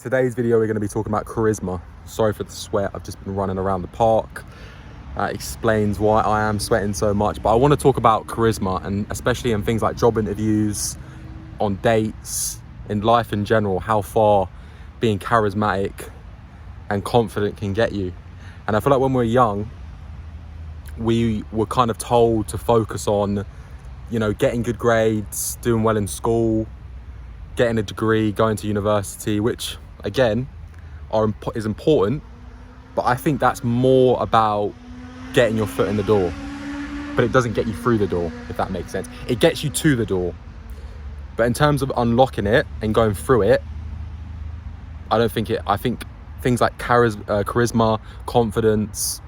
Today's video we're going to be talking about charisma. Sorry for the sweat, I've just been running around the park. Explains why I am sweating so much, but I want to talk about charisma, and especially in things like job interviews, on dates, in life in general, how far being charismatic and confident can get you. And I feel like when we're young, we were kind of told to focus on, you know, getting good grades, doing well in school, getting a degree, going to university, which again is important, but I think that's more about getting your foot in the door, but it doesn't get you through the door, if that makes sense. It gets you to the door, but in terms of unlocking it and going through it, I think things like charisma, confidence,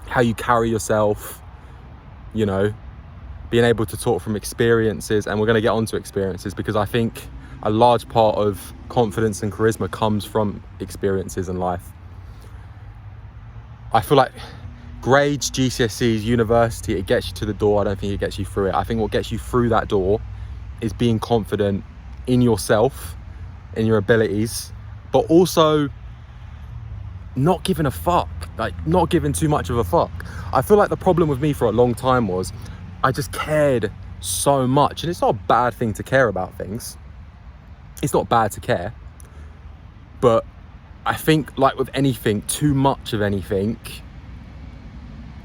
how you carry yourself, you know, being able to talk from experiences, and we're going to get onto experiences because I think a large part of confidence and charisma comes from experiences in life. I feel like grades, GCSEs, university, it gets you to the door. I don't think it gets you through it. I think what gets you through that door is being confident in yourself, in your abilities, but also not giving a fuck, like not giving too much of a fuck. I feel like the problem with me for a long time was I just cared so much, and it's not a bad thing to care about things. It's not bad to care, but I think, like with anything, too much of anything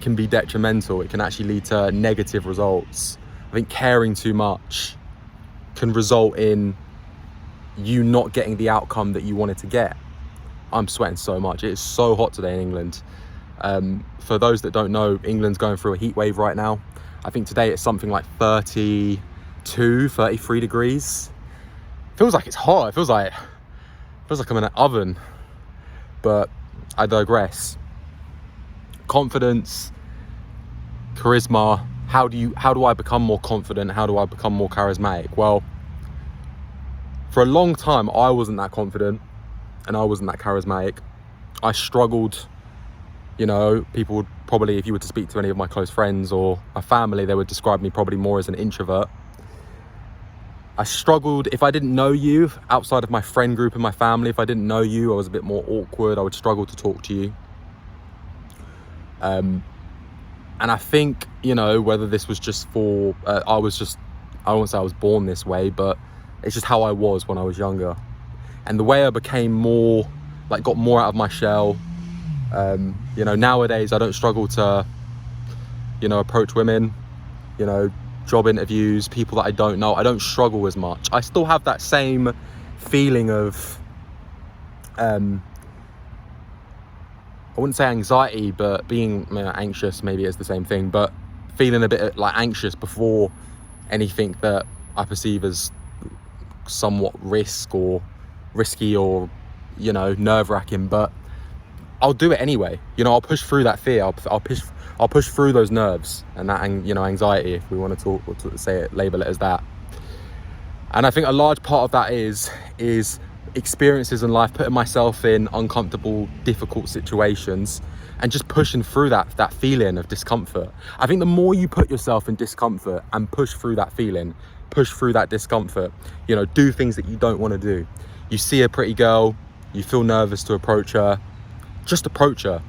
can be detrimental. It can actually lead to negative results. I think caring too much can result in you not getting the outcome that you wanted to get. I'm sweating so much. It is so hot today in England. For those that don't know, England's going through a heat wave right now. I think today it's something like 32, 33 degrees. Feels like it's hot. It feels like I'm in an oven. But I digress. Confidence, charisma. How do I become more confident? How do I become more charismatic? Well, for a long time, I wasn't that confident and I wasn't that charismatic. I struggled. You know, people would probably, if you were to speak to any of my close friends or my family, they would describe me probably more as an introvert. I struggled. If I didn't know you outside of my friend group and my family, if I didn't know you, I was a bit more awkward. I would struggle to talk to you. And I think, you know, whether this was just for, I won't say I was born this way, but it's just how I was when I was younger. And the way I became more, like got more out of my shell. You know, nowadays I don't struggle to, you know, approach women, you know, job interviews, people that I don't know. I don't struggle as much. I still have that same feeling of, I wouldn't say anxiety, but being anxious, maybe it's the same thing, but feeling a bit like anxious before anything that I perceive as somewhat risky or, you know, nerve-wracking, but I'll do it anyway. You know, I'll push through that fear. I'll push through those nerves and that, you know, anxiety, if we want to talk or say it, label it as that. And I think a large part of that is experiences in life, putting myself in uncomfortable, difficult situations and just pushing through that feeling of discomfort. I think the more you put yourself in discomfort and push through that feeling, push through that discomfort, you know, do things that you don't want to do. You see a pretty girl, you feel nervous to approach her, just approach her.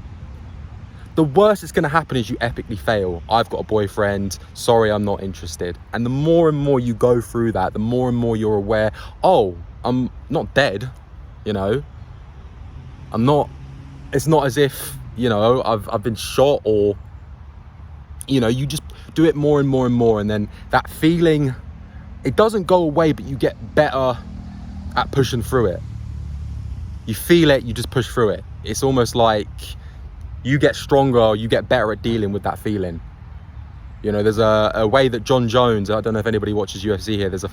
The worst that's going to happen is you epically fail. I've got a boyfriend, sorry, I'm not interested. And the more and more you go through that, the more and more you're aware, oh, I'm not dead, you know. It's not as if, you know, I've been shot, or, you know, you just do it more and more and more. And then that feeling, it doesn't go away, but you get better at pushing through it. You feel it, you just push through it. It's almost like you get stronger, you get better at dealing with that feeling. You know, there's a way that John Jones, I don't know if anybody watches UFC here, there's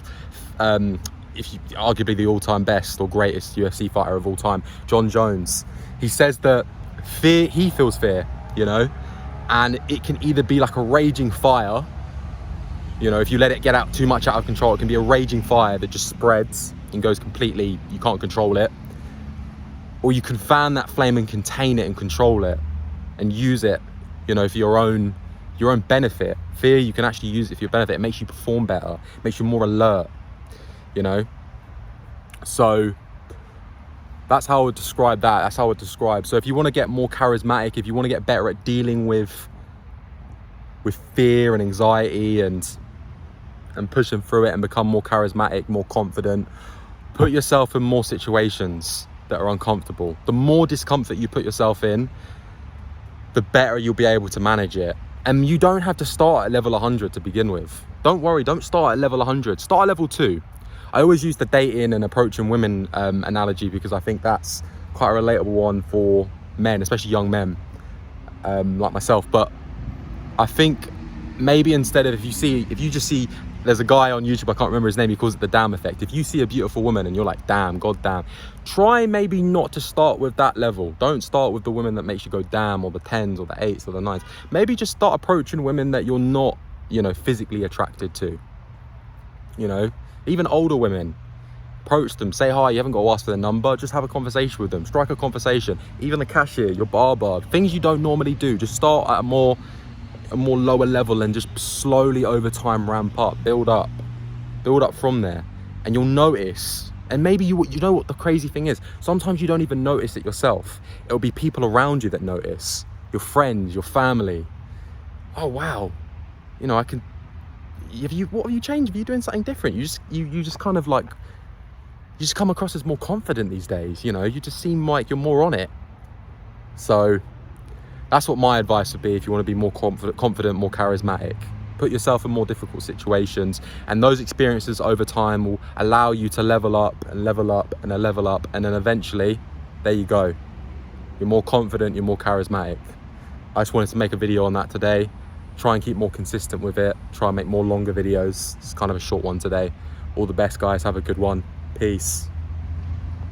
arguably the all-time best or greatest UFC fighter of all time, John Jones. He says that he feels fear, you know, and it can either be like a raging fire, you know, if you let it get out too much out of control, it can be a raging fire that just spreads and goes completely, you can't control it. Or you can fan that flame and contain it and control it and use it, you know, for your own benefit. Fear, you can actually use it for your benefit. It makes you perform better, it makes you more alert, you know. So That's how I would describe that. That's how I would describe. So if you want to get more charismatic, if you want to get better at dealing with fear and anxiety and pushing through it and become more charismatic, more confident, put yourself in more situations that are uncomfortable. The more discomfort you put yourself in, the better you'll be able to manage it. And you don't have to start at level 100 to begin with. Don't worry, don't start at level 100. Start at level 2. I always use the dating and approaching women analogy because I think that's quite a relatable one for men, especially young men like myself. But I think maybe instead of, if you just see, there's a guy on YouTube, I can't remember his name, he calls it the damn effect. If you see a beautiful woman and you're like, damn, god damn, try maybe not to start with that level. Don't start with the women that makes you go damn, or the 10s or the 8s or the 9s. Maybe just start approaching women that you're not, physically attracted to. Even older women, approach them, say hi. You haven't got to ask for their number, just have a conversation with them, strike a conversation. Even the cashier, your barber, things you don't normally do, just start at a more lower level and just slowly over time ramp up, build up from there, and you'll notice. And maybe you know what the crazy thing is, sometimes you don't even notice it yourself. It'll be people around you that notice, your friends, your family. Oh wow, what have you changed? Are you doing something different? You just kind of like, you just come across as more confident these days. You just seem like you're more on it. So that's what my advice would be if you want to be more confident, more charismatic. Put yourself in more difficult situations, and those experiences over time will allow you to level up and level up and level up, and then eventually, there you go. You're more confident, you're more charismatic. I just wanted to make a video on that today. Try and keep more consistent with it. Try and make more longer videos. It's kind of a short one today. All the best, guys. Have a good one. Peace.